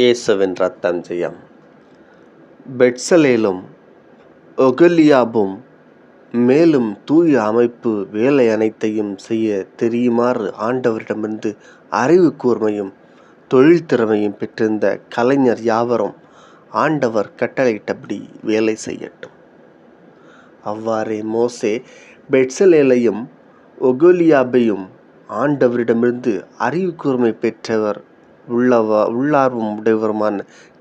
இயேசுவின் இரத்தம் ஜெயம். பெட்சலேலும் ஒகொலியாபும் மேலும் தூய அமைப்பு வேலை அனைத்தையும் செய்ய தெரியுமாறு ஆண்டவரிடமிருந்து அறிவு கூர்மையும் தொழில் திறமையும் பெற்றிருந்த கலைஞர் யாவரும் ஆண்டவர் கட்டளையிட்டபடி வேலை செய்யட்டும். அவ்வாறே மோசே பெட்சலேலையும் ஒகொலியாபையும் ஆண்டவரிடமிருந்து அறிவு கூர்மை பெற்றவர் உள்ளார்வம் உடையவருமான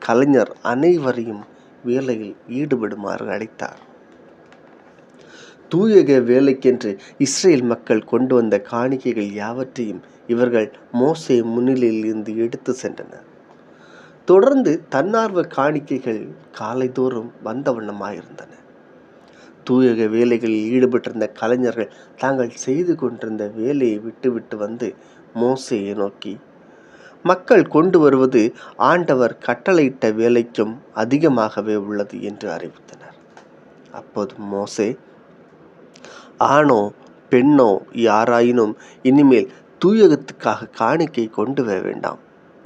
கலைஞர் அனைவரையும் வேலையில் ஈடுபடுமாறு அழைத்தார். தூயக வேலைக்கென்று இஸ்ரேல் மக்கள் கொண்டு வந்த காணிக்கைகள் யாவற்றையும் இவர்கள் மோசே முன்னிலையில் இருந்து எடுத்து சென்றனர். தொடர்ந்து தன்னார்வ காணிக்கைகள் காலைதோறும் வந்த வண்ணமாயிருந்தன. தூயக வேலைகளில் ஈடுபட்டிருந்த கலைஞர்கள் தாங்கள் செய்து கொண்டிருந்த வேலையை விட்டுவிட்டு வந்து மோசேயை நோக்கி, மக்கள் கொண்டு வருவது ஆண்டவர் கட்டளையிட்ட வேலைக்கும் அதிகமாகவே உள்ளது என்று அறிவித்தனர். அப்போது மோசே, ஆணோ பெண்ணோ யாராயினும் இனிமேல் தூயகத்துக்காக காணிக்கை கொண்டு வர வேண்டாம்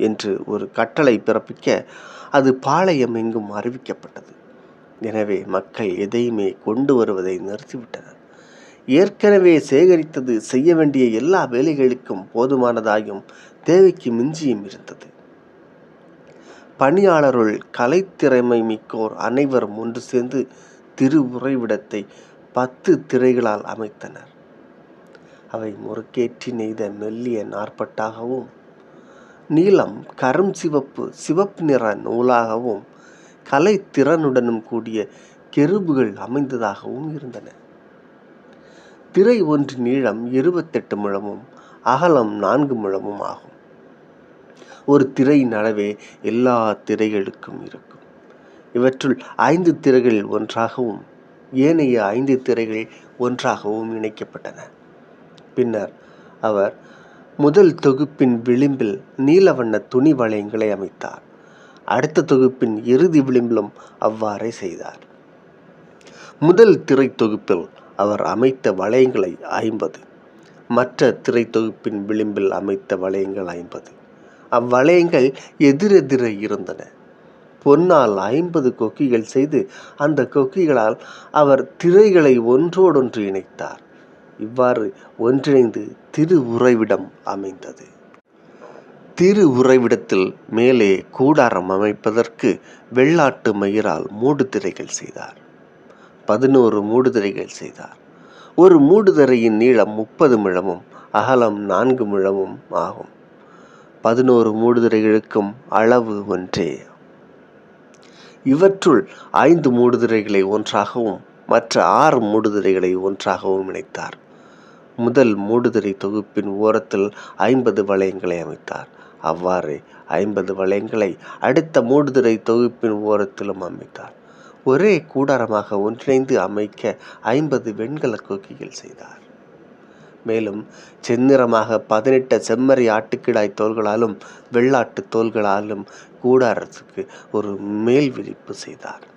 என்று ஒரு கட்டளை பிறப்பிக்க அது பாளையம் எங்கும் அறிவிக்கப்பட்டது. எனவே மக்கள் எதையுமே கொண்டு வருவதை நிறுத்திவிட்டனர். ஏற்கனவே சேகரித்தது செய்ய வேண்டிய எல்லா வேலைகளுக்கும் போதுமானதாயும் தேவைக்கு மிஞ்சியும் இருந்தது. பணியாளருள் கலைத்திறமை மிக்கோர் அனைவரும் ஒன்று சேர்ந்து திரு உறைவிடத்தை 10 திரைகளால் அமைத்தனர். அவை முறுக்கேற்றி நெய்த மெல்லிய நாற்பட்டாகவும் நீலம் கரும் சிவப்பு நிற நூலாகவும் கலைத்திறனுடனும் கூடிய கெருபுகள் அமைந்ததாகவும் இருந்தன. திரை ஒன்று நீளம் 28 முழமும் அகலம் 4 முழமும் ஆகும். ஒரு திரையின் அளவே எல்லா திரைகளுக்கும் இருக்கும். இவற்றுள் 5 திரைகள் ஒன்றாகவும் ஏனைய 5 திரைகள் ஒன்றாகவும் இணைக்கப்பட்டன. பின்னர் அவர் முதல் தொகுப்பின் விளிம்பில் நீலவண்ண துணி வளையங்களை அமைத்தார். அடுத்த தொகுப்பின் இறுதி விளிம்பிலும் அவ்வாறே செய்தார். முதல் திரை தொகுப்பில் அவர் அமைத்த வளையங்களை 50, மற்ற திரை தொகுப்பின் விளிம்பில் அமைத்த வளையங்கள் 50. அவ்வளையங்கள் எதிரெதிர இருந்தன. பொன்னால் 50 கொக்கிகள் செய்து அந்த கொக்கிகளால் அவர் திரைகளை ஒன்றோடொன்று இணைத்தார். இவ்வாறு ஒன்றிணைந்து திரு உறைவிடம் அமைந்தது. திரு உறைவிடத்தில் மேலே கூடாரம் அமைப்பதற்கு வெள்ளாட்டு மயிரால் மூடுதிரைகள் செய்தார். 11 மூடுதிரைகள் செய்தார். ஒரு மூடுதிரையின் நீளம் 30 முழமும் அகலம் 4 முழமும் ஆகும். 11 மூடுதிரைகளுக்கும் அளவு ஒன்றே. இவற்றுள் 5 மூடுதிரைகளை ஒன்றாகவும் மற்ற 6 மூடுதிரைகளை ஒன்றாகவும் இணைத்தார். முதல் மூடுதிரை தொகுப்பின் ஓரத்தில் 50 வளையங்களை அமைத்தார். அவ்வாறு 50 வளையங்களை அடுத்த மூடுதிரை தொகுப்பின் ஓரத்திலும் அமைத்தார். ஒரே கூடாரமாக ஒன்றிணைந்து அமைக்க 50 வெண்கல கொக்கிகள் செய்தார். மேலும் செந்நிறமாக 18 செம்மறி ஆட்டுக்கிடாய் தோள்களாலும் வெள்ளாட்டு தோள்களாலும் கூடாரத்துக்கு ஒரு மேல் விரிப்பு செய்தார்.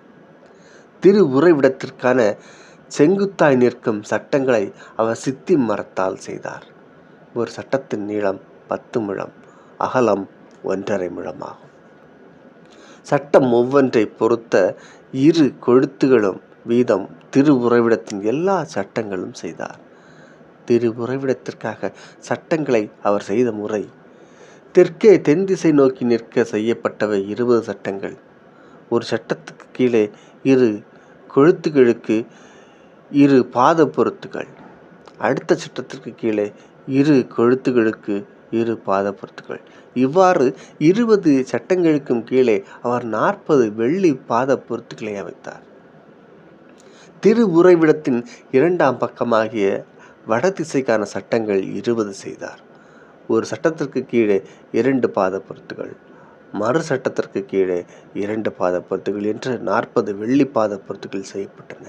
திரு உறைவிடத்திற்கான செங்குத்தாய் நிற்கும் சட்டங்களை அவர் சித்தி மரத்தால் செய்தார். ஒரு சட்டத்தின் நீளம் 10 முழம், அகலம் 1.5 முழமாகும். சட்டம் ஒவ்வொன்றை பொறுத்த 2 கொழுத்துகளும் வீதம் திரு உறைவிடத்தின் எல்லா சட்டங்களும் செய்தார். திரு உறைவிடத்திற்காக சட்டங்களை அவர் செய்த முறை: தெற்கே தென் திசை நோக்கி நிற்க செய்யப்பட்டவை 20 சட்டங்கள். ஒரு சட்டத்துக்கு கீழே 2 கொழுத்துகளுக்கு 2 பாத பொருத்துகள். அடுத்த சட்டத்திற்கு கீழே 2 கொழுத்துகளுக்கு 2 பாத பொருத்துகள். இவ்வாறு 20 சட்டங்களுக்கும் கீழே அவர் 40 வெள்ளி பாத பொருத்துக்களை அமைத்தார். திரு உறைவிடத்தின் 2ஆம் பக்கமாகிய வடதிசைக்கான சட்டங்கள் 20 செய்தார். ஒரு சட்டத்திற்கு கீழே 2 பாத பொருத்துகள், மறு சட்டத்திற்கு கீழே 2 பாத பொருத்துகள் என்று 40 வெள்ளி பாத பொருத்துகள் செய்யப்பட்டன.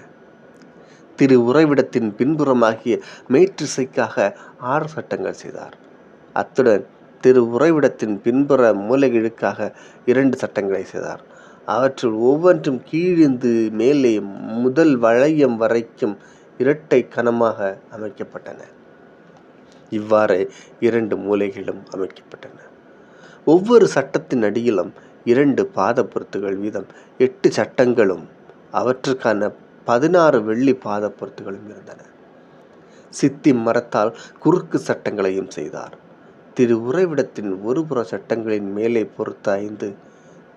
திரு உறைவிடத்தின் பின்புறமாகிய மேற்றிசைக்காக 6 சட்டங்கள் செய்தார். அத்துடன் திரு உறைவிடத்தின் பின்புற மூலைகளுக்காக 2 சட்டங்களை செய்தார். அவற்றுள் ஒவ்வொன்றும் கீழிருந்து மேலே முதல் வளையம் வரைக்கும் இரட்டை கனமாக அமைக்கப்பட்டன. இவ்வாறு 2 மூலைகளும் அமைக்கப்பட்டன. ஒவ்வொரு சட்டத்தின் அடியிலும் 2 பாத பொருத்துகள் வீதம் 8 சட்டங்களும் அவற்றுக்கான 16 வெள்ளி பாத பொருத்துகளும் இருந்தன. சித்தி மரத்தால் குறுக்கு சட்டங்களையும் செய்தார். திரு உறைவிடத்தின் ஒருபுற சட்டங்களின் மேலே பொருத்த 5,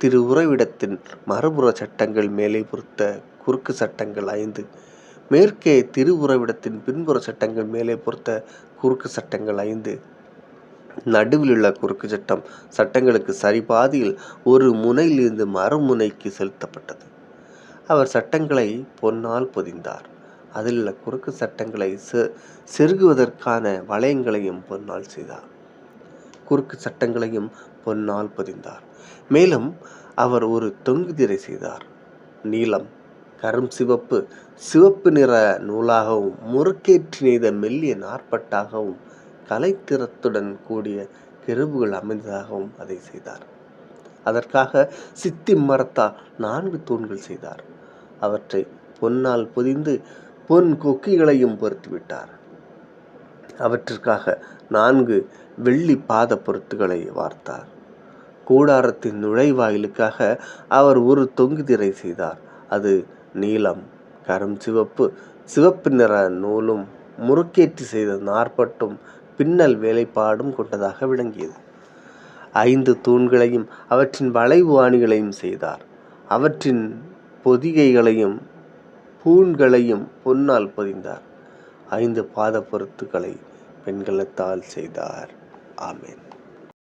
திரு உறைவிடத்தின் மறுபுற சட்டங்கள் மேலே பொருத்த குறுக்கு சட்டங்கள் 5, மேற்கே திரு உறைவிடத்தின் பின்புற சட்டங்கள் மேலே பொருத்த குறுக்கு சட்டங்கள் 5, நடுவில் உள்ள குறுக்கு சட்டம் சட்டங்களுக்கு சரிபாதியில் ஒரு முனையிலிருந்து மறுமுனைக்கு செலுத்தப்பட்டது. அவர் சட்டங்களை பொன்னால் பொதிந்தார். அதில் உள்ள குறுக்கு சட்டங்களை செருகுவதற்கான வளையங்களையும் பொன்னால் செய்தார். குறுக்கு சட்டங்களையும் பொன்னால் பொதிந்தார். மேலும் அவர் ஒரு தொங்கு திரை செய்தார். நீலம், கரும் சிவப்பு, சிவப்பு நிற நூலாகவும் முறுக்கேற்றி நெய்த மெல்லிய நாற்பட்டாகவும் கலைத்திறத்துடன் கூடிய கெருபுகள் அமைந்ததாகவும் அதை செய்தார். அதற்காக சித்தி மரத்தால் 4 தூண்கள் செய்தார். அவற்றை பொன்னால் பொதிந்து பொன் கொக்கிகளையும் பொருத்திவிட்டார். அவற்றிற்காக 4 வெள்ளி பாத பொருத்துகளை வார்த்தார். கூடாரத்தின் நுழைவாயிலுக்காக அவர் ஒரு தொங்கு திரை செய்தார். அது நீலம், கரும் சிவப்பு, சிவப்பு நிற நூலும் முறுக்கேற்றி செய்த நாற்பட்டும் பின்னல் வேலைப்பாடும் கொண்டதாக விளங்கியது. 5 தூண்களையும் அவற்றின் வளைவு ஆணிகளையும் செய்தார். அவற்றின் பொதிகைகளையும் பூண்களையும் பொன்னால் பொதிந்தார். 5 பாத பொருத்துக்களை வெண்கலத்தால் செய்தார். ஆமென்.